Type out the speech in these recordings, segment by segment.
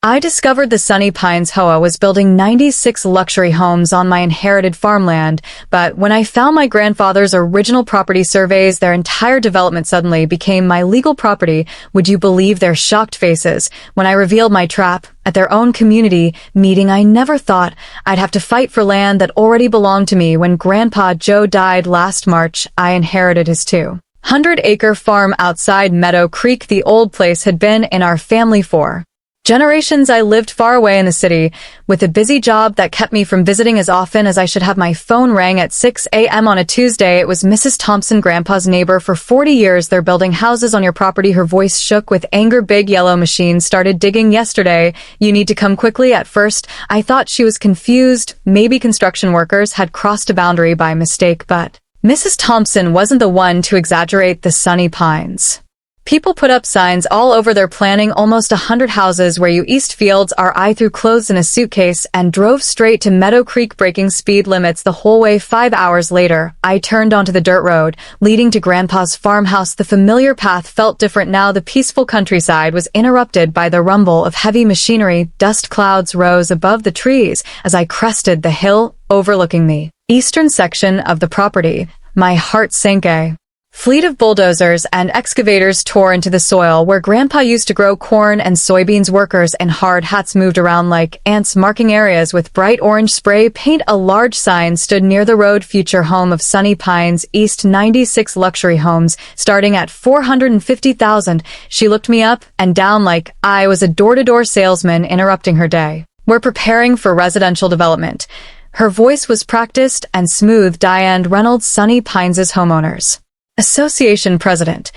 I discovered the Sunny Pines HOA was building 96 luxury homes on my inherited farmland, but when I found my grandfather's original property surveys, their entire development suddenly became my legal property. Would you believe their shocked faces when I revealed my trap? At their own community meeting, I never thought I'd have to fight for land that already belonged to me. When Grandpa Joe died last March, I inherited his 200-acre farm outside Meadow Creek. The old place had been in our family for generations. I lived far away in the city, with a busy job that kept me from visiting as often as I should have. My phone rang at 6 a.m. on a Tuesday. It was Mrs. Thompson, Grandpa's neighbor for 40 years. They're building houses on your property. Her voice shook with anger. Big yellow machine started digging yesterday. You need to come quickly. At first, I thought she was confused. Maybe construction workers had crossed a boundary by mistake, but Mrs. Thompson wasn't the one to exaggerate. The Sunny Pines people put up signs all over. They're planning almost 100 houses where you east fields. I threw clothes in a suitcase and drove straight to Meadow Creek, breaking speed limits the whole way. 5 hours later, I turned onto the dirt road leading to Grandpa's farmhouse. The familiar path felt different now. The peaceful countryside was interrupted by the rumble of heavy machinery. Dust clouds rose above the trees as I crested the hill overlooking the eastern section of the property. My heart sank. A fleet of bulldozers and excavators tore into the soil where Grandpa used to grow corn and soybeans. Workers in hard hats moved around like ants, marking areas with bright orange spray paint. A large sign stood near the road: future home of Sunny Pines East, 96 luxury homes starting at $450,000. She looked me up and down like I was a door-to-door salesman interrupting her day. We're preparing for residential development. Her voice was practiced and smooth. Diane Reynolds, Sunny Pines' homeowners Association president.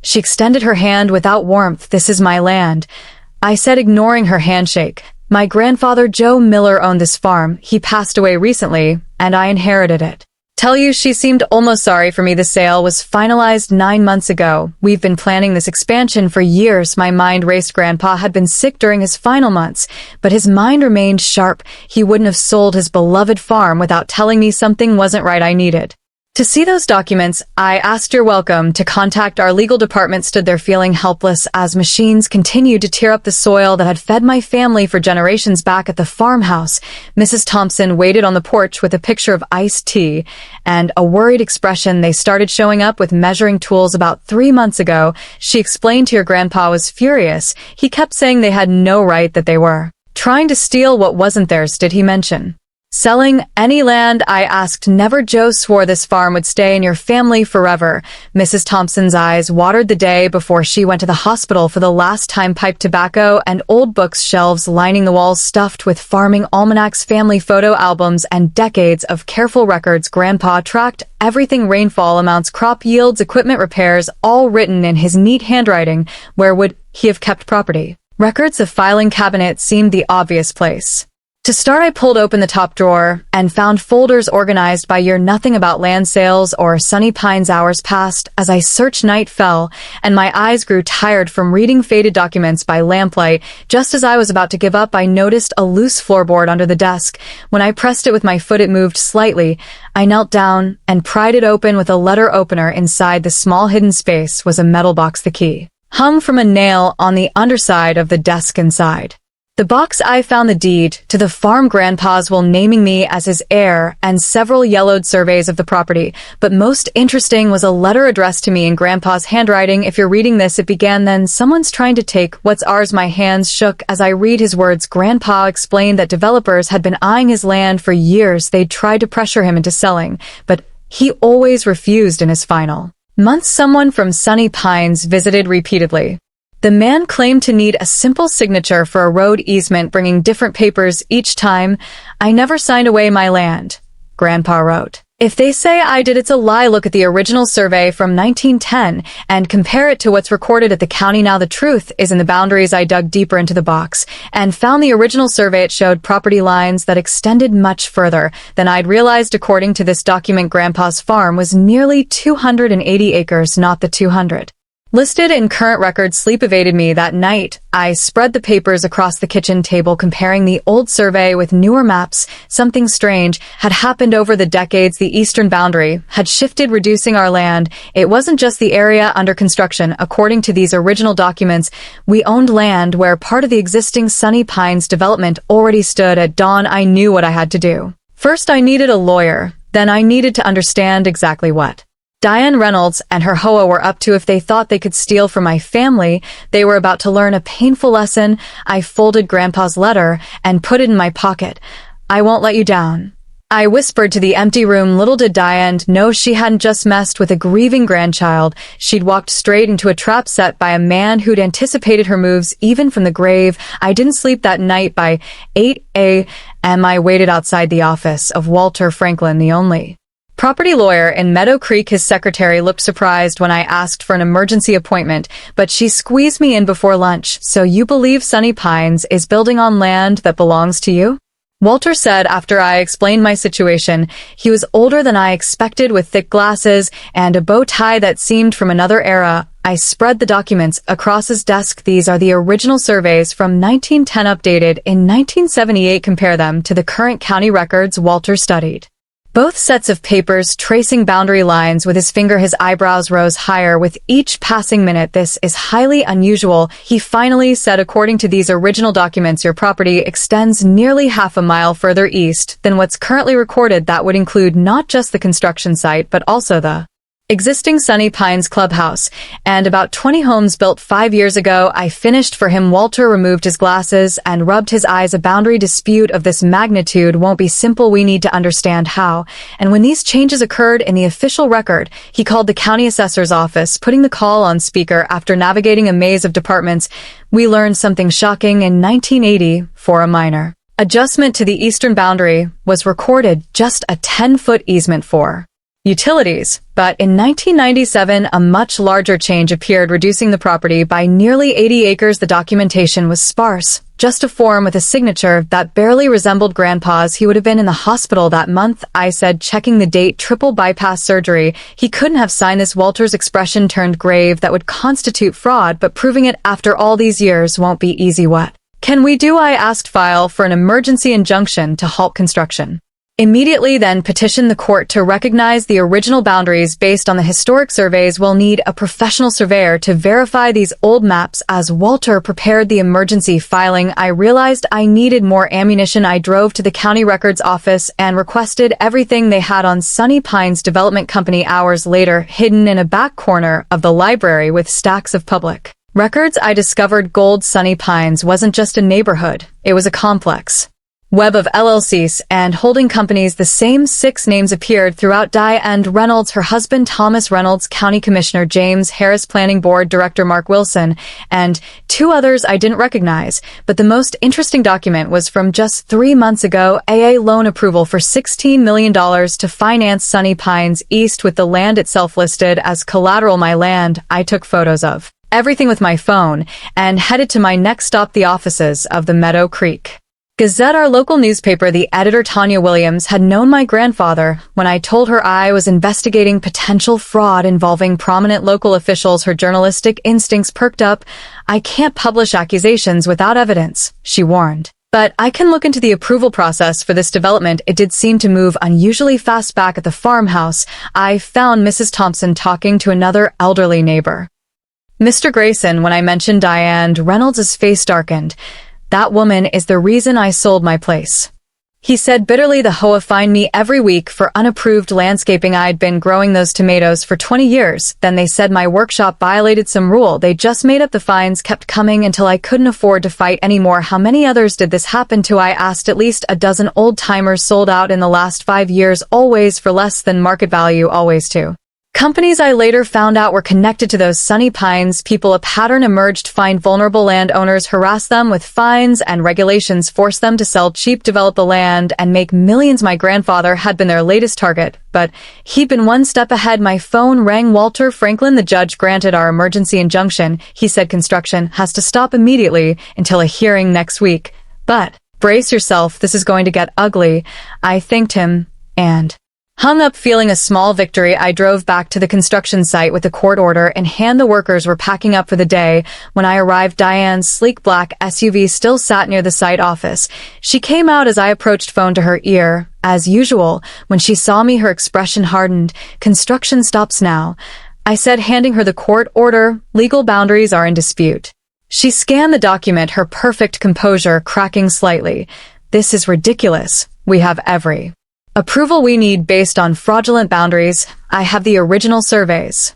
She extended her hand without warmth. This is my land, I said, ignoring her handshake. My grandfather Joe Miller owned this farm. He passed away recently, and I inherited it. Tell you, she seemed almost sorry for me. The sale was finalized 9 months ago. We've been planning this expansion for years. My mind raced. Grandpa had been sick during his final months, but his mind remained sharp. He wouldn't have sold his beloved farm without telling me something wasn't right. I needed to see those documents. I asked. You're welcome to contact our legal department. Stood there feeling helpless as machines continued to tear up the soil that had fed my family for generations. Back at the farmhouse, Mrs. Thompson waited on the porch with a picture of iced tea and a worried expression. They started showing up with measuring tools about 3 months ago. She explained. Your grandpa was furious. He kept saying they had no right, that they were trying to steal what wasn't theirs. Did he mention selling any land? I asked. Never. Joe swore this farm would stay in your family forever. Mrs. Thompson's eyes watered. The day before she went to the hospital for the last time, pipe tobacco and old books, shelves lining the walls stuffed with farming almanacs, family photo albums, and decades of careful records. Grandpa tracked everything: rainfall amounts, crop yields, equipment repairs, all written in his neat handwriting. Where would he have kept property records? A filing cabinet seemed the obvious place to start. I pulled open the top drawer and found folders organized by year. Nothing about land sales or Sunny Pines. Hours passed as I searched. Night fell, and my eyes grew tired from reading faded documents by lamplight. Just as I was about to give up, I noticed a loose floorboard under the desk. When I pressed it with my foot, it moved slightly. I knelt down and pried it open with a letter opener. Inside the small hidden space was a metal box. The key hung from a nail on the underside of the desk. Inside the box, I found the deed to the farm, Grandpa's will naming me as his heir, and several yellowed surveys of the property. But most interesting was a letter addressed to me in Grandpa's handwriting. If you're reading this, it began, then someone's trying to take what's ours. My hands shook as I read his words. Grandpa explained that developers had been eyeing his land for years. They'd tried to pressure him into selling, but he always refused. In his final months, someone from Sunny Pines visited repeatedly. The man claimed to need a simple signature for a road easement, bringing different papers each time. I never signed away my land, Grandpa wrote. If they say I did, it's a lie. Look at the original survey from 1910 and compare it to what's recorded at the county now. The truth is in the boundaries. I dug deeper into the box and found the original survey. It showed property lines that extended much further than I'd realized. According to this document, Grandpa's farm was nearly 280 acres, not the 200 listed in current records. Sleep evaded me that night. I spread the papers across the kitchen table, comparing the old survey with newer maps. Something strange had happened over the decades. The eastern boundary had shifted, reducing our land. It wasn't just the area under construction. According to these original documents, we owned land where part of the existing Sunny Pines development already stood. At dawn, I knew what I had to do. First, I needed a lawyer. Then I needed to understand exactly what Diane Reynolds and her HOA were up to. If they thought they could steal from my family, they were about to learn a painful lesson. I folded Grandpa's letter and put it in my pocket. "I won't let you down," I whispered to the empty room. Little did Diane know she hadn't just messed with a grieving grandchild. She'd walked straight into a trap set by a man who'd anticipated her moves, even from the grave. I didn't sleep that night. By 8 a.m. I waited outside the office of Walter Franklin, the only property lawyer in Meadow Creek. His secretary looked surprised when I asked for an emergency appointment, but she squeezed me in before lunch. "So you believe Sunny Pines is building on land that belongs to you?" Walter said after I explained my situation. He was older than I expected, with thick glasses and a bow tie that seemed from another era. I spread the documents across his desk. "These are the original surveys from 1910, updated in 1978. Compare them to the current county records." Walter studied both sets of papers, tracing boundary lines with his finger. His eyebrows rose higher with each passing minute. "This is highly unusual," he finally said. "According to these original documents, your property extends nearly half a mile further east than what's currently recorded. That would include not just the construction site, but also the existing Sunny Pines clubhouse, and about 20 homes built 5 years ago." I finished for him. Walter removed his glasses and rubbed his eyes. "A boundary dispute of this magnitude won't be simple. We need to understand how and when these changes occurred in the official record." He called the county assessor's office, putting the call on speaker. After navigating a maze of departments, we learned something shocking. In 1980, for a minor adjustment to the eastern boundary was recorded just a 10-foot easement for utilities. But in 1997, a much larger change appeared, reducing the property by nearly 80 acres. The documentation was sparse, just a form with a signature that barely resembled Grandpa's. "He would have been in the hospital that month," I said, checking the date. "Triple bypass surgery. He couldn't have signed this." Walter's expression turned grave. "That would constitute fraud, but proving it after all these years won't be easy." "What can we do?" I asked. "File for an emergency injunction to halt construction immediately, then petition the court to recognize the original boundaries based on the historic surveys. We'll need a professional surveyor to verify these old maps." As Walter prepared the emergency filing, I realized I needed more ammunition. I drove to the county records office and requested everything they had on Sunny Pines Development Company. Hours later, hidden in a back corner of the library with stacks of public records, I discovered gold. Sunny Pines wasn't just a neighborhood. It was a complex web of LLCs and holding companies. The same 6 names appeared throughout. Diane Reynolds, her husband Thomas Reynolds, County Commissioner James Harris, Planning Board Director Mark Wilson, and 2 others I didn't recognize. But the most interesting document was from just 3 months ago. AA loan approval for $16 million to finance Sunny Pines East, with the land itself listed as collateral. My land. I took photos of everything with my phone and headed to my next stop, the offices of the Meadow Creek Gazette, our local newspaper. The editor, Tanya Williams, had known my grandfather. When I told her I was investigating potential fraud involving prominent local officials, her journalistic instincts perked up. "I can't publish accusations without evidence," she warned. "But I can look into the approval process for this development." It did seem to move unusually fast. Back at the farmhouse, I found Mrs. Thompson talking to another elderly neighbor, Mr. Grayson. When I mentioned Diane Reynolds' face darkened. "That woman is the reason I sold my place," he said bitterly. "The HOA fined me every week for unapproved landscaping. I'd been growing those tomatoes for 20 years. Then they said my workshop violated some rule. They just made up. The fines kept coming until I couldn't afford to fight anymore." "How many others did this happen to?" I asked. "At least a dozen old-timers sold out in the last 5 years, always for less than market value, always to companies I later found out were connected to those Sunny Pines people. A pattern emerged: find vulnerable landowners, harass them with fines and regulations, force them to sell cheap, develop the land, and make millions. My grandfather had been their latest target, but he'd been one step ahead." My phone rang. "Walter Franklin, the judge granted our emergency injunction. He said construction has to stop immediately until a hearing next week. But brace yourself, this is going to get ugly." I thanked him and Hung up feeling a small victory, I drove back to the construction site with the court order in hand. The workers were packing up for the day. When I arrived, Diane's sleek black SUV still sat near the site office. She came out as I approached, phone to her ear. As usual, when she saw me, her expression hardened. "Construction stops now," I said, handing her the court order. "Legal boundaries are in dispute." She scanned the document, her perfect composure cracking slightly. "This is ridiculous. We have every approval we need based on fraudulent boundaries. I have the original surveys."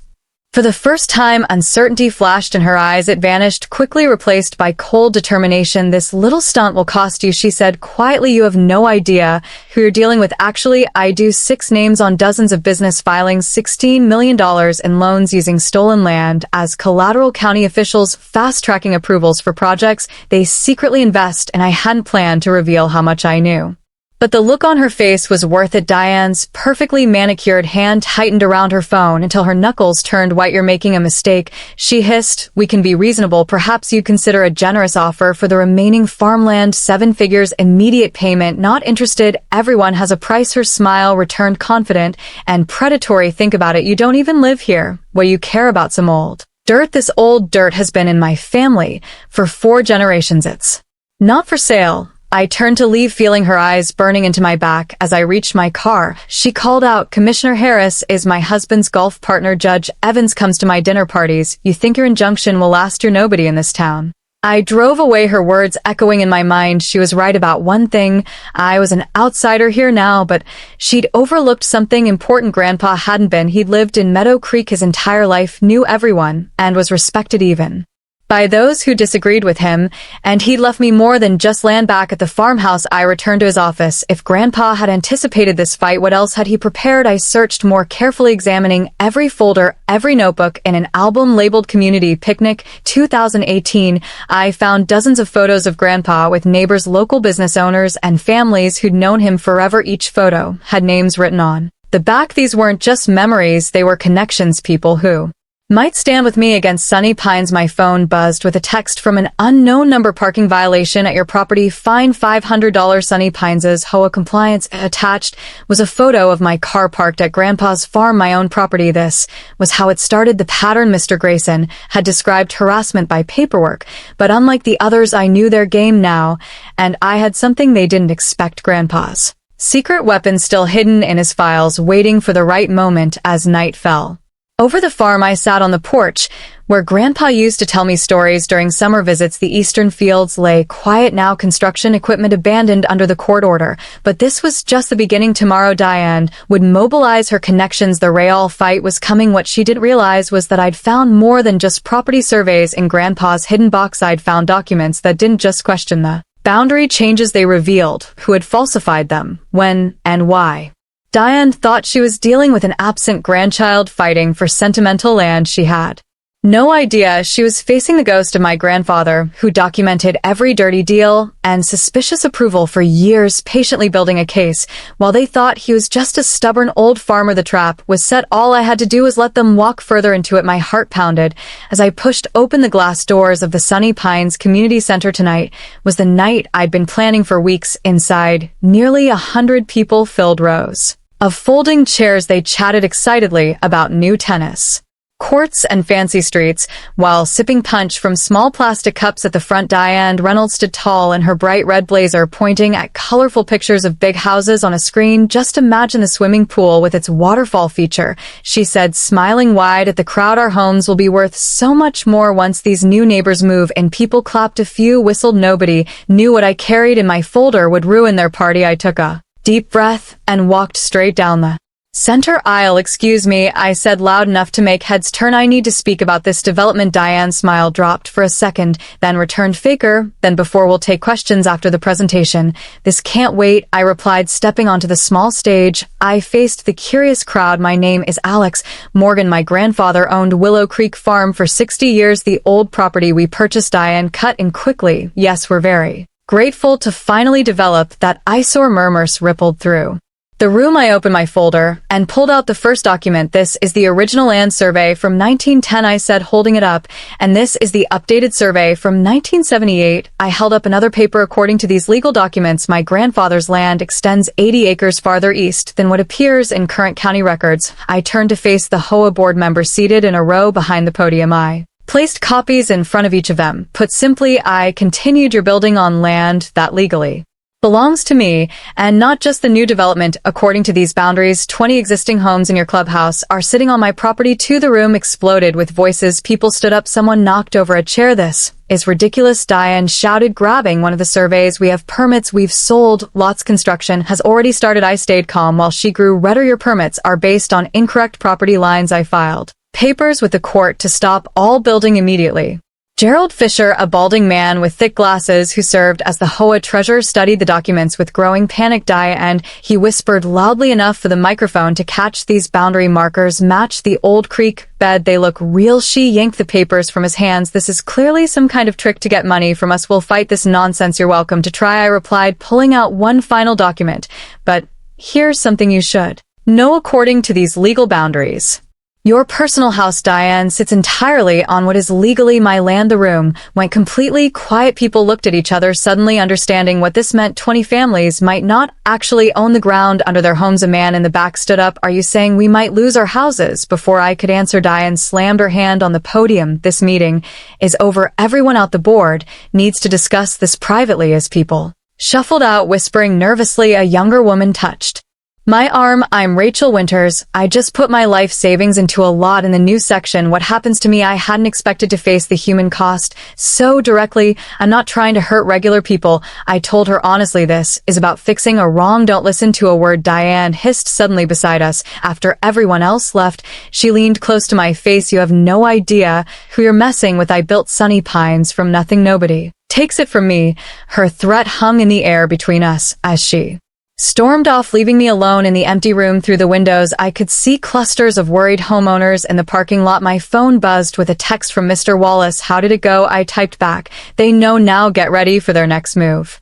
For the first time, uncertainty flashed in her eyes. It vanished, quickly replaced by cold determination. "This little stunt will cost you," she said quietly. "You have no idea who you're dealing with." "Actually, I do. 6 names on dozens of business filings, $16 million in loans using stolen land as collateral. County officials fast-tracking approvals for projects they secretly invest, and I hadn't planned to reveal how much I knew." But the look on her face was worth it. Diane's perfectly manicured hand tightened around her phone until her knuckles turned white. "You're making a mistake," she hissed. "We can be reasonable. Perhaps you consider a generous offer for the remaining farmland, 7 figures, immediate payment." "Not interested. Everyone has a price." Her smile returned, confident and predatory. "Think about it. You don't even live here. What you care about some old dirt. This old dirt has been in my family for 4 generations. It's not for sale." I turned to leave, feeling her eyes burning into my back. As I reached my car, she called out, "Commissioner Harris is my husband's golf partner. Judge Evans comes to my dinner parties. You think your injunction will last? You're nobody in this town." I drove away, her words echoing in my mind. She was right about one thing. I was an outsider here now, but she'd overlooked something important. Grandpa hadn't been. He'd lived in Meadow Creek his entire life, knew everyone, and was respected even by those who disagreed with him, and he'd left me more than just land. Back at the farmhouse, I returned to his office. If Grandpa had anticipated this fight, what else had he prepared? I searched more carefully, examining every folder, every notebook. In an album labeled Community Picnic 2018, I found dozens of photos of Grandpa with neighbors, local business owners, and families who'd known him forever. Each photo had names written on the back. These weren't just memories, they were connections, people who might stand with me against Sunny Pines. My phone buzzed with a text from an unknown number. "Parking violation at your property. Fine $500. Sunny Pines' HOA compliance." Attached was a photo of my car parked at Grandpa's farm, my own property. This was how it started. The pattern. Mr. Grayson had described harassment by paperwork, but unlike the others, I knew their game now, and I had something they didn't expect. Grandpa's secret weapon still hidden in his files, waiting for the right moment. As night fell over the farm, I sat on the porch where Grandpa used to tell me stories during summer visits. The eastern fields lay quiet now, construction equipment abandoned under the court order. But this was just the beginning. Tomorrow Diane would mobilize her connections. The Rayall fight was coming. What she didn't realize was that I'd found more than just property surveys in Grandpa's hidden box. I'd found documents that didn't just question the boundary changes, they revealed who had falsified them, when, and why. Diane thought she was dealing with an absent grandchild fighting for sentimental land. She had no idea she was facing the ghost of my grandfather, who documented every dirty deal and suspicious approval for years, patiently building a case, while they thought he was just a stubborn old farmer. The trap was set. All I had to do was let them walk further into it. My heart pounded as I pushed open the glass doors of the Sunny Pines Community Center. Tonight was the night I'd been planning for weeks. Inside, nearly 100 people filled rows of folding chairs. They chatted excitedly about new tennis courts and fancy streets, while sipping punch from small plastic cups at the front. Diane Reynolds stood tall in her bright red blazer, pointing at colorful pictures of big houses on a screen. "Just imagine the swimming pool with its waterfall feature," she said, smiling wide at the crowd. "Our homes will be worth so much more once these new neighbors move in." People clapped, a few whistled. Nobody knew what I carried in my folder would ruin their party. I took a deep breath and walked straight down the center aisle. "Excuse me," I said loud enough to make heads turn. "I need to speak about this development." Diane's smile dropped for a second, then returned. "Faker, then before we'll take questions after the presentation." "This can't wait," I replied, stepping onto the small stage. I faced the curious crowd. "My name is Alex Morgan. My grandfather owned Willow Creek Farm for 60 years, the old property we purchased." Diane cut in quickly. "Yes, we're very grateful to finally develop that eyesore." Murmurs rippled through The room, I opened my folder and pulled out the first document. This is the original land survey from 1910, I said, holding it up. And this is the updated survey from 1978. I held up another paper. According to these legal documents, my grandfather's land extends 80 acres farther east than what appears in current county records. I turned to face the HOA board members seated in a row behind the podium. I placed copies in front of each of them. Put simply, I continued your building on land that legally belongs to me, and not just the new development. According to these boundaries, 20 existing homes in your clubhouse are sitting on my property too. The room exploded with voices. People stood up. Someone knocked over a chair. This is ridiculous, Diane shouted, grabbing one of the surveys. We have permits. We've sold lots. Construction has already started. I stayed calm while she grew redder. Your permits are based on incorrect property lines. I filed papers with the court to stop all building immediately. Gerald Fisher, a balding man with thick glasses who served as the HOA treasurer, studied the documents with growing panic. And he whispered loudly enough for the microphone to catch. These boundary markers match the old creek bed. They look real. She yanked the papers from his hands. This is clearly some kind of trick to get money from us. We'll fight this nonsense. You're welcome to try, I replied, pulling out one final document. But here's something you should know. According to these legal boundaries, your personal house, Diane, sits entirely on what is legally my land. The room went completely quiet. People looked at each other, suddenly understanding what this meant. 20 families might not actually own the ground under their homes. A man in the back stood up. Are you saying we might lose our houses? Before I could answer, Diane slammed her hand on the podium. This meeting is over. Everyone out the board needs to discuss this privately. As people shuffled out, whispering nervously, a younger woman touched my arm. I'm Rachel Winters. I just put my life savings into a lot in the new section. What happens to me? I hadn't expected to face the human cost so directly. I'm not trying to hurt regular people. I told her honestly, this is about fixing a wrong. Don't listen to a word. Diane hissed suddenly beside us. After everyone else left, she leaned close to my face. You have no idea who you're messing with. I built Sunny Pines from nothing. Nobody takes it from me. Her threat hung in the air between us as she stormed off, leaving me alone in the empty room. Through the windows, I could see clusters of worried homeowners in the parking lot. My phone buzzed with a text from Mr. Wallace. How did it go? I typed back. They know now. Get ready for their next move.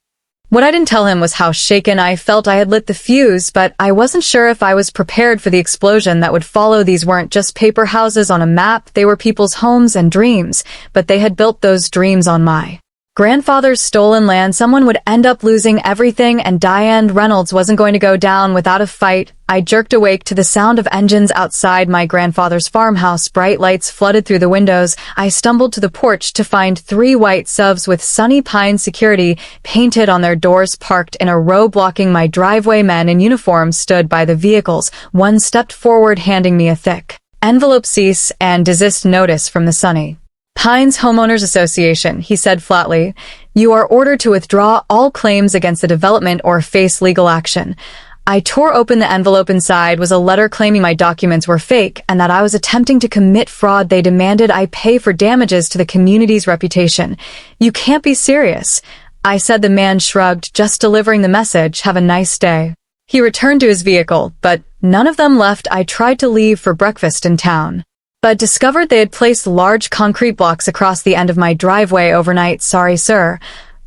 What I didn't tell him was how shaken I felt. I had lit the fuse, but I wasn't sure if I was prepared for the explosion that would follow. These weren't just paper houses on a map. They were people's homes and dreams, but they had built those dreams on my grandfather's stolen land. Someone would end up losing everything, and Diane Reynolds wasn't going to go down without a fight. I jerked awake to the sound of engines outside my grandfather's farmhouse. Bright lights flooded through the windows. I stumbled to the porch to find 3 white SUVs with Sunny Pine security painted on their doors parked in a row blocking my driveway. Men in uniform stood by the vehicles. One stepped forward, handing me a thick envelope. Cease and desist notice from the Sunny Pines Homeowners Association, he said flatly. You are ordered to withdraw all claims against the development or face legal action. I tore open the envelope. Inside was a letter claiming my documents were fake and that I was attempting to commit fraud. They demanded I pay for damages to the community's reputation. You can't be serious, I said. The man shrugged, just delivering the message. Have a nice day. He returned to his vehicle, but none of them left. I tried to leave for breakfast in town, but discovered they had placed large concrete blocks across the end of my driveway overnight. Sorry, sir,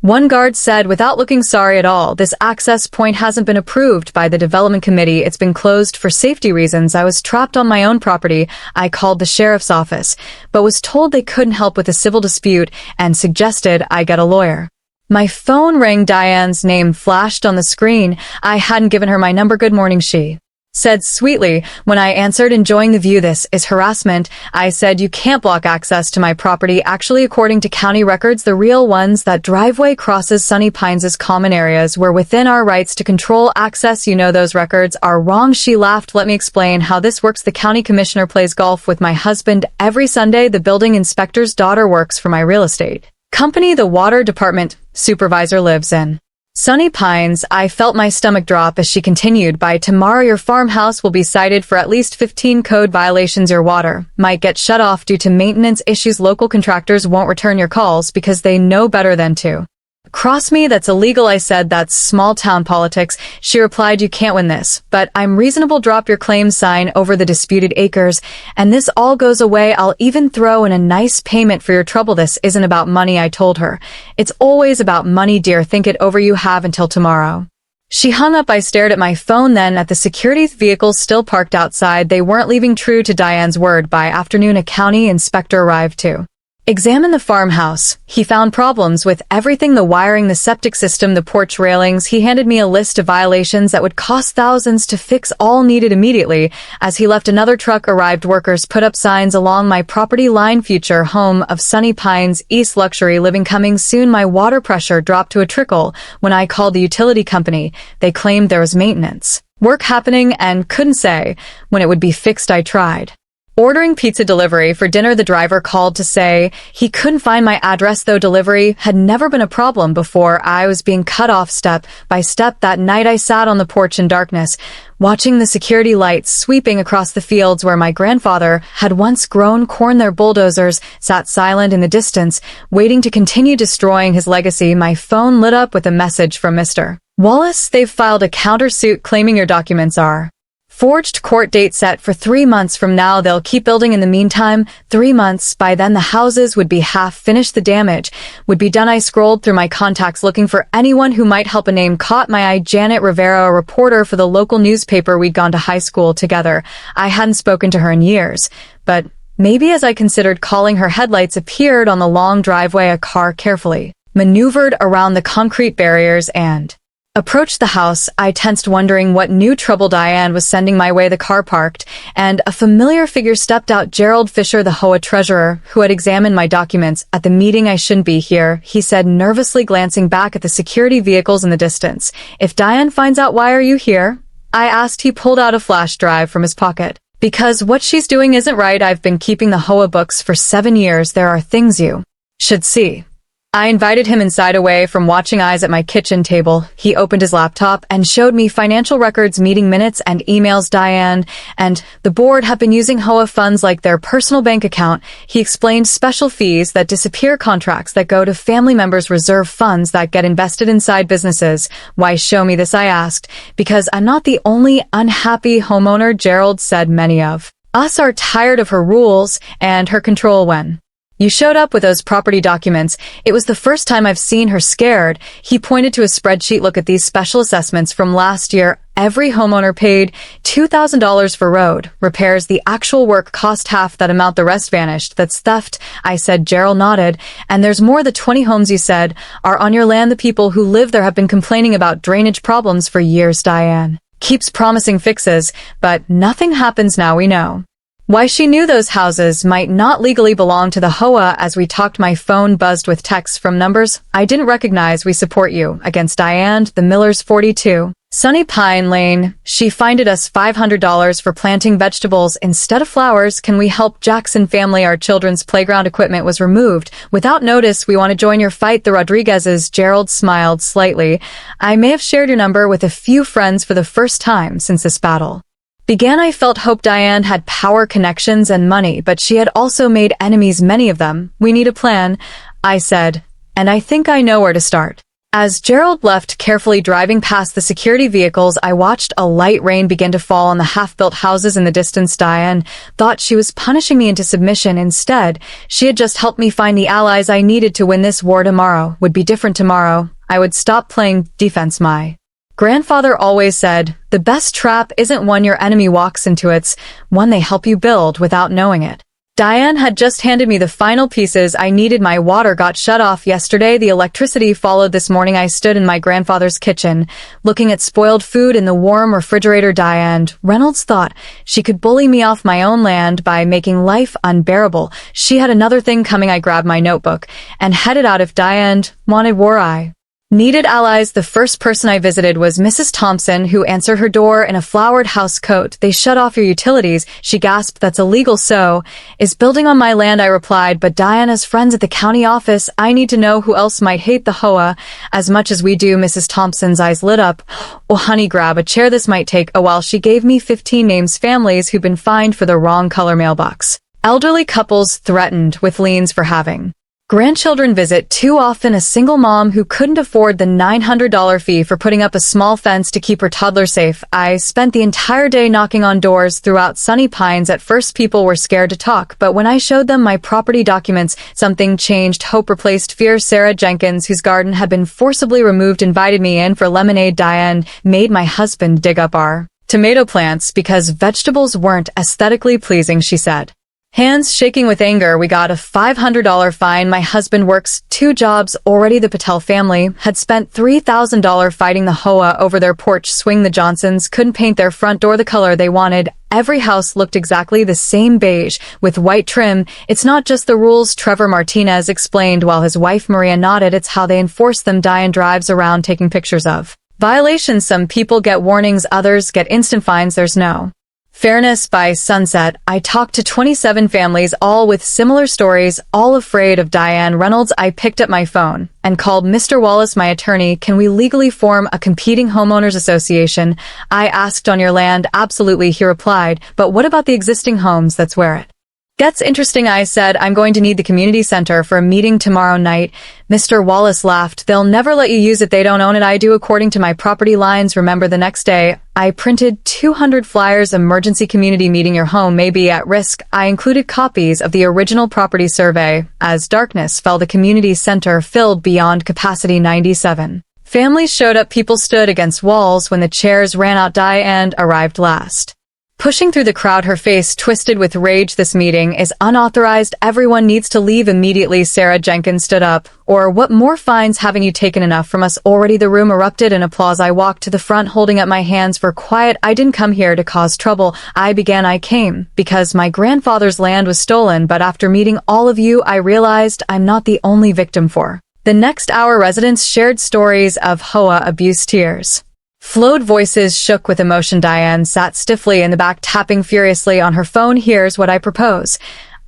one guard said without looking sorry at all. This access point hasn't been approved by the development committee. It's been closed for safety reasons. I was trapped on my own property. I called the sheriff's office, but was told they couldn't help with a civil dispute and suggested I get a lawyer. My phone rang. Diane's name flashed on the screen. I hadn't given her my number. Good morning, she said sweetly when I answered, enjoying the view. This is harassment. I said, you can't block access to my property. Actually, according to county records, the real ones, that driveway crosses Sunny Pines' common areas. We're within our rights to control access. You know those records are wrong. She laughed. Let me explain how this works. The county commissioner plays golf with my husband every Sunday. The building inspector's daughter works for my real estate company. The water department supervisor lives in Sunny Pines. I felt my stomach drop as she continued. By tomorrow, your farmhouse will be cited for at least 15 code violations. Your water might get shut off due to maintenance issues. Local contractors won't return your calls because they know better than to cross me. That's illegal, I said. That's small town politics. She replied, you can't win this, but I'm reasonable. Drop your claim, sign over the disputed acres, and this all goes away. I'll even throw in a nice payment for your trouble. This isn't about money, I told her. It's always about money, dear. Think it over. You have until tomorrow. She hung up. I stared at my phone, then at the security vehicles still parked outside. They weren't leaving. True to Diane's word, by afternoon a county inspector arrived to examine the farmhouse. He found problems with everything: the wiring, the septic system, the porch railings. He handed me a list of violations that would cost thousands to fix, all needed immediately. As he left, another truck arrived. Workers put up signs along my property line: future home of Sunny Pines East, luxury living coming soon. My water pressure dropped to a trickle. When I called the utility company, they claimed there was maintenance work happening and couldn't say when it would be fixed. I tried ordering pizza delivery for dinner. The driver called to say he couldn't find my address, though delivery had never been a problem before. I was being cut off step by step. That night I sat on the porch in darkness, watching the security lights sweeping across the fields where my grandfather had once grown corn. Their bulldozers sat silent in the distance, waiting to continue destroying his legacy. My phone lit up with a message from Mr. Wallace. They've filed a countersuit claiming your documents are forged. Court date set for 3 months from now. They'll keep building in the meantime. 3 months. By then the houses would be half finished. The damage would be done. I scrolled through my contacts looking for anyone who might help. A name caught my eye: Janet Rivera, a reporter for the local newspaper. We'd gone to high school together. I hadn't spoken to her in years, but maybe. As I considered calling her, headlights appeared on the long driveway. A car carefully maneuvered around the concrete barriers and approached the house. I tensed, wondering what new trouble Diane was sending my way. The car parked, and a familiar figure stepped out: Gerald Fisher, the HOA treasurer, who had examined my documents at the meeting. I shouldn't be here, he said nervously, glancing back at the security vehicles in the distance. If Diane finds out, why are you here? I asked. He pulled out a flash drive from his pocket. Because what she's doing isn't right. I've been keeping the HOA books for 7 years. There are things you should see. I invited him inside, away from watching eyes at my kitchen table. He opened his laptop and showed me financial records, meeting minutes, and emails. Diane and the board have been using HOA funds like their personal bank account. He explained: special fees that disappear, contracts that go to family members, reserve funds that get invested inside businesses. Why show me this? I asked. Because I'm not the only unhappy homeowner, Gerald said. Many of us are tired of her rules and her control. When you showed up with those property documents, it was the first time I've seen her scared. He pointed to a spreadsheet. Look at these special assessments from last year. Every homeowner paid $2,000 for road repairs. The actual work cost half that amount. The rest vanished. That's theft, I said. Gerald nodded. And there's more. The 20 homes you said are on your land. The people who live there have been complaining about drainage problems for years. Diane keeps promising fixes, but nothing happens. Now we know why she knew those houses might not legally belong to the HOA. As we talked, my phone buzzed with texts from numbers I didn't recognize. We support you against Diane, the Millers, 42 Sunny Pine Lane. She fined us $500 for planting vegetables instead of flowers. Can we help Jackson family? Our children's playground equipment was removed without notice. We want to join your fight. The Rodriguezes. Gerald smiled slightly. I may have shared your number with a few friends for the first time since this battle began. I felt hope. Diane had power, connections, and money, but she had also made enemies, many of them. We need a plan, I said, and I think I know where to start. As Gerald left, carefully driving past the security vehicles, I watched a light rain begin to fall on the half-built houses in the distance. Diane thought she was punishing me into submission. Instead, she had just helped me find the allies I needed to win this war. Tomorrow would be different. Tomorrow, I would stop playing defense. My grandfather always said, the best trap isn't one your enemy walks into, it's one they help you build without knowing it. Diane had just handed me the final pieces I needed. My water got shut off yesterday. The electricity followed this morning. I stood in my grandfather's kitchen, looking at spoiled food in the warm refrigerator. Diane Reynolds thought she could bully me off my own land by making life unbearable. She had another thing coming. I grabbed my notebook and headed out. If Diane wanted war, I needed allies. The first person I visited was Mrs. Thompson, who answered her door in a flowered house coat. They shut off your utilities, she gasped. That's illegal. So is building on my land, I replied. But Diane has friends at the county office. I need to know who else might hate the HOA as much as we do. Mrs. Thompson's eyes lit up. Oh, honey, grab a chair. This might take a while. She gave me 15 names, families who'd been fined for the wrong color mailbox. Elderly couples threatened with liens for having Grandchildren visit too often. A single mom who couldn't afford the $900 fee for putting up a small fence to keep her toddler safe. I spent the entire day knocking on doors throughout Sunny Pines. At first, people were scared to talk, but when I showed them my property documents, something changed. Hope replaced fear. Sarah Jenkins, whose garden had been forcibly removed, invited me in for lemonade. Diane made my husband dig up our tomato plants because vegetables weren't aesthetically pleasing, she said. Hands shaking with anger, we got a $500 fine. My husband works 2 jobs already. The Patel family had spent $3,000 fighting the HOA over their porch swing. The Johnsons couldn't paint their front door the color they wanted. Every house looked exactly the same, beige with white trim. It's not just the rules, Trevor Martinez explained while his wife Maria nodded. It's how they enforce them. Diane drives around taking pictures of violations. Some people get warnings, others get instant fines. There's no fairness. By sunset, I talked to 27 families, all with similar stories, all afraid of Diane Reynolds. I picked up my phone and called Mr. Wallace, my attorney. Can we legally form a competing homeowners association? I asked. On your land? Absolutely, he replied. But what about the existing homes? That's where it gets interesting. I said, I'm going to need the community center for a meeting tomorrow night. Mr. Wallace laughed. They'll never let you use it. They don't own it. I do, according to my property lines. Remember, the next day, I printed 200 flyers. Emergency community meeting. Your home may be at risk. I included copies of the original property survey. As darkness fell, the community center filled beyond capacity. 97 families showed up. People stood against walls when the chairs ran out. Diane arrived last, pushing through the crowd, her face twisted with rage. This meeting is unauthorized. Everyone needs to leave immediately. Sarah Jenkins stood up. Or what more fines? Haven't you taken enough from us already? The room erupted in applause. I walked to the front, holding up my hands for quiet. I didn't come here to cause trouble. I came because my grandfather's land was stolen, but after meeting all of you, I realized I'm not the only victim. For the next hour, residents shared stories of HOA abuse. Tears flowed, voices shook with emotion. Diane sat stiffly in the back, tapping furiously on her phone. Here's what I propose,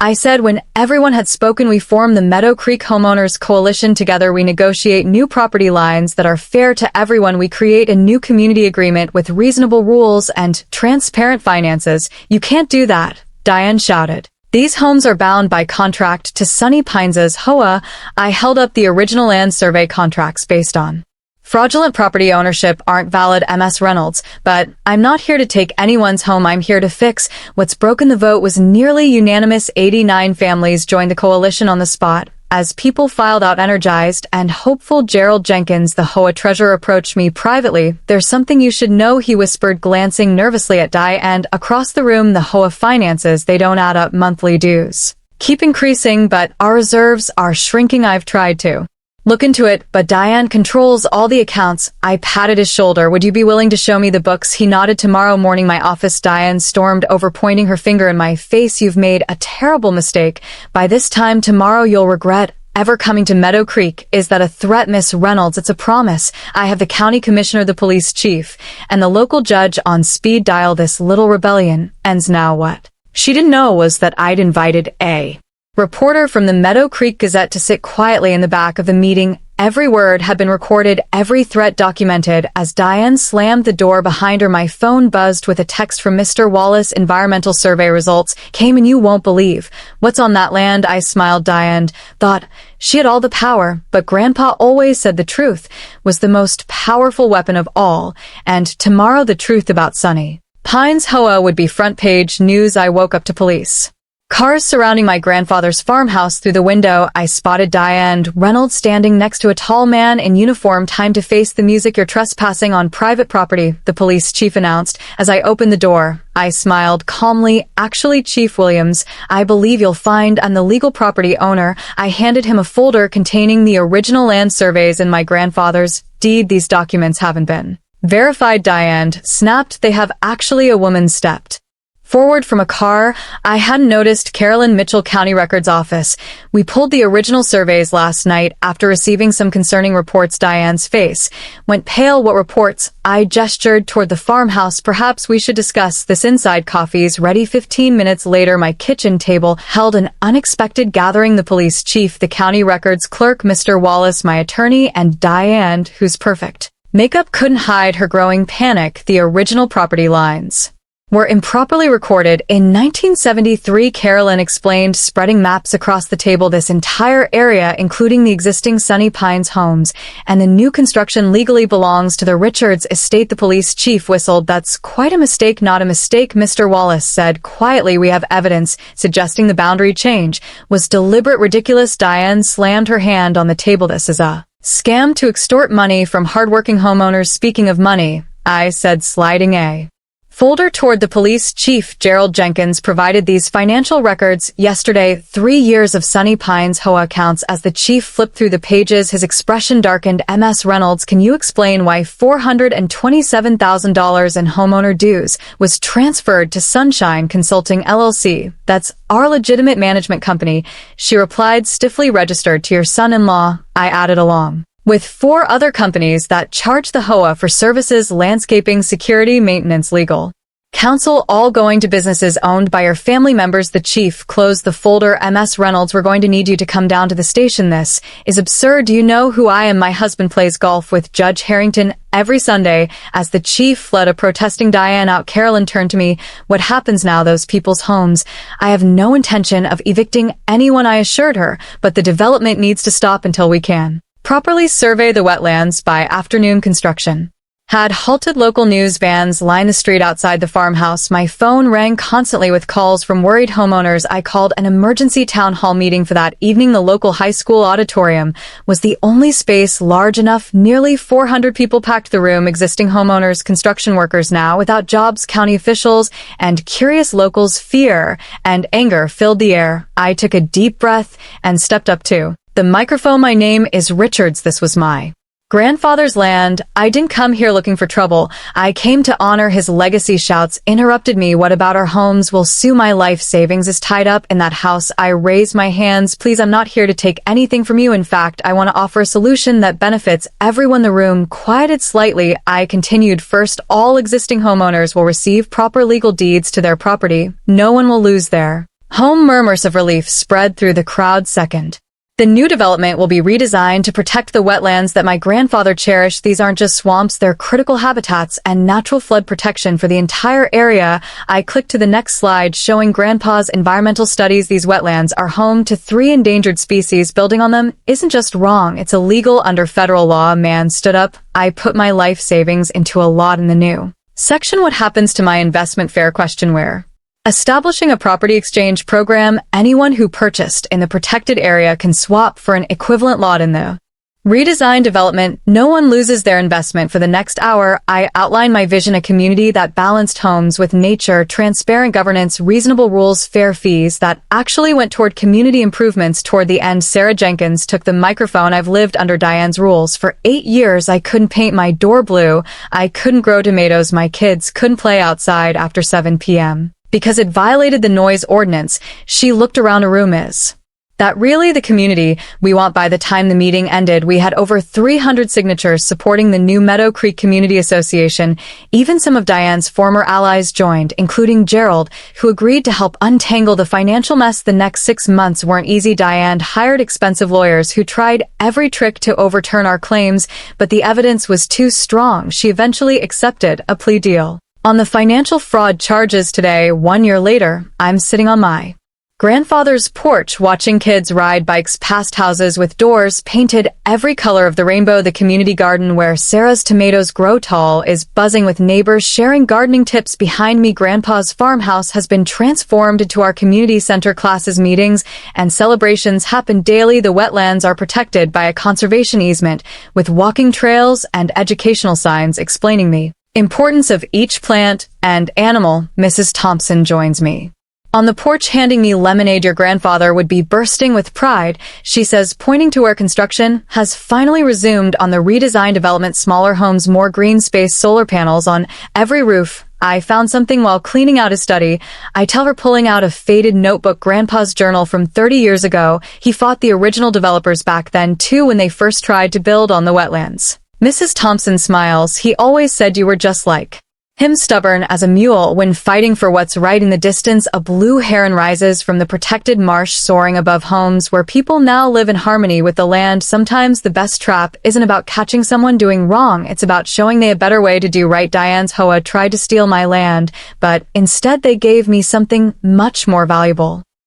I said when everyone had spoken. We form the Meadow Creek Homeowners Coalition. Together we negotiate new property lines that are fair to everyone. We create a new community agreement with reasonable rules and transparent finances. You can't do that, Diane shouted. These homes are bound by contract to Sunny Pines' HOA. I held up the original land survey contracts based on fraudulent property ownership aren't valid. Ms. Reynolds, but I'm not here to take anyone's home. I'm here to fix what's broken. The vote was nearly unanimous. 89 families joined the coalition on the spot. As people filed out, energized and hopeful, Gerald Jenkins, the HOA treasurer, approached me privately. There's something you should know, he whispered, glancing nervously at Diane. Across the room, the HOA finances, they don't add up. Monthly dues keep increasing, but our reserves are shrinking. I've tried to look into it, but Diane controls all the accounts. I patted his shoulder. Would you be willing to show me the books? He nodded. Tomorrow morning, my office. Diane stormed over, pointing her finger in my face. You've made a terrible mistake. By this time tomorrow, you'll regret ever coming to Meadow Creek. Is that a threat, Miss Reynolds? It's a promise. I have the county commissioner, the police chief, and the local judge on speed dial. This little rebellion ends now. What she didn't know was that I'd invited a reporter from the Meadow Creek Gazette to sit quietly in the back of the meeting. Every word had been recorded, every threat documented. As Diane slammed the door behind her, my phone buzzed with a text from Mr. Wallace. Environmental survey results came and you won't believe what's on that land. I smiled. Diane thought she had all the power, but Grandpa always said the truth was the most powerful weapon of all. And tomorrow, the truth about Sunny Pines HOA would be front page news. I woke up to police cars surrounding my grandfather's farmhouse. Through the window, I spotted Diane Reynolds standing next to a tall man in uniform. Time to face the music. You're trespassing on private property, the police chief announced. As I opened the door, I smiled calmly. Actually, Chief Williams, I believe you'll find I'm the legal property owner. I handed him a folder containing the original land surveys and my grandfather's deed. These documents haven't been verified, Diane snapped. They have. Actually, a woman stepped forward from a car. I hadn't noticed. Carolyn Mitchell, County Records Office. We pulled the original surveys last night after receiving some concerning reports. Diane's face went pale. What reports? I gestured toward the farmhouse. Perhaps we should discuss this inside. Coffee's ready. 15 minutes later, my kitchen table held an unexpected gathering. The police chief, the county records clerk, Mr. Wallace, my attorney, and Diane, whose perfect makeup couldn't hide her growing panic. The original property lines were improperly recorded. In 1973, Carolyn explained, spreading maps across the table. This entire area, including the existing Sunny Pines homes and the new construction, legally belongs to the Richards estate. The police chief whistled. That's quite a mistake. Not a mistake, Mr. Wallace said quietly. We have evidence suggesting the boundary change was deliberate. Ridiculous. Diane slammed her hand on the table. This is a scam to extort money from hardworking homeowners. Speaking of money, I said, sliding a folder toward the police chief. Gerald Jenkins provided these financial records yesterday. 3 years of Sunny Pines HOA accounts. As the chief flipped through the pages, his expression darkened. Ms. Reynolds, can you explain why $427,000 in homeowner dues was transferred to Sunshine Consulting LLC? That's our legitimate management company, she replied, stiffly. Registered to your son-in-law, I added, along with 4 other companies that charge the HOA for services: landscaping, security, maintenance, legal counsel, all going to businesses owned by your family members. The chief closed the folder. Ms. Reynolds, we're going to need you to come down to the station. This is absurd. Do you know who I am? My husband plays golf with Judge Harrington every Sunday. As the chief fled, a protesting Diane out. Carolyn turned to me. What happens now? Those people's homes. I have no intention of evicting anyone, I assured her, but the development needs to stop until we can properly survey the wetlands. By afternoon, construction had halted. Local news vans lined the street outside the farmhouse. My phone rang constantly with calls from worried homeowners. I called an emergency town hall meeting for that evening. The local high school auditorium was the only space large enough. Nearly 400 people packed the room. Existing homeowners, construction workers now without jobs, county officials, and curious locals. Fear and anger filled the air. I took a deep breath and stepped up to the microphone. My name is Richards. This was my grandfather's land. I didn't come here looking for trouble. I came to honor his legacy. Shouts interrupted me. What about our homes? Will sue. My life savings is tied up in that house. I raised my hands. Please, I'm not here to take anything from you. In fact, I want to offer a solution that benefits everyone. The room quieted slightly. I continued. First, all existing homeowners will receive proper legal deeds to their property. No one will lose their home. Murmurs of relief spread through the crowd. Second, the new development will be redesigned to protect the wetlands that my grandfather cherished. These aren't just swamps, they're critical habitats and natural flood protection for the entire area. I clicked to the next slide, showing Grandpa's environmental studies. These wetlands are home to 3 endangered species. Building on them isn't just wrong, it's illegal under federal law. A man stood up. I put my life savings into a lot in the new section. What happens to my investment? Fair question. Where establishing a property exchange program, anyone who purchased in the protected area can swap for an equivalent lot in the redesigned development. No one loses their investment. For the next hour, I outlined my vision: a community that balanced homes with nature, transparent governance, reasonable rules, fair fees that actually went toward community improvements. Toward the end, Sarah Jenkins took the microphone. I've lived under Diane's rules for 8 years. I couldn't paint my door blue. I couldn't grow tomatoes. My kids couldn't play outside after 7 p.m. because it violated the noise ordinance. She looked around a room. Is that really the community we want? By the time the meeting ended, we had over 300 signatures supporting the new Meadow Creek Community Association. Even some of Diane's former allies joined, including Gerald, who agreed to help untangle the financial mess. The next 6 months weren't easy. Diane hired expensive lawyers who tried every trick to overturn our claims, but the evidence was too strong. She eventually accepted a plea deal on the financial fraud charges. Today, 1 year later, I'm sitting on my grandfather's porch watching kids ride bikes past houses with doors painted every color of the rainbow. The community garden where Sarah's tomatoes grow tall is buzzing with neighbors sharing gardening tips. Behind me, Grandpa's farmhouse has been transformed into our community center. Classes, meetings, and celebrations happen daily. The wetlands are protected by a conservation easement with walking trails and educational signs explaining the importance of each plant and animal. Mrs. Thompson joins me on the porch, handing me lemonade. Your grandfather would be bursting with pride, she says, pointing to where construction has finally resumed on the redesigned development. Smaller homes, more green space, solar panels on every roof. I found something while cleaning out his study. I tell her, pulling out a faded notebook, Grandpa's journal from 30 years ago. He fought the original developers back then, too, when they first tried to build on the wetlands. Mrs. Thompson smiles. He always said you were just like Him stubborn as a mule when fighting for what's right. In the distance, a blue heron rises from the protected marsh, soaring above homes where people now live in harmony with the land. Sometimes the best trap isn't about catching someone doing wrong, it's about showing they a better way to do right. Diane's HOA tried to steal my land, but instead they gave me something much more valuable.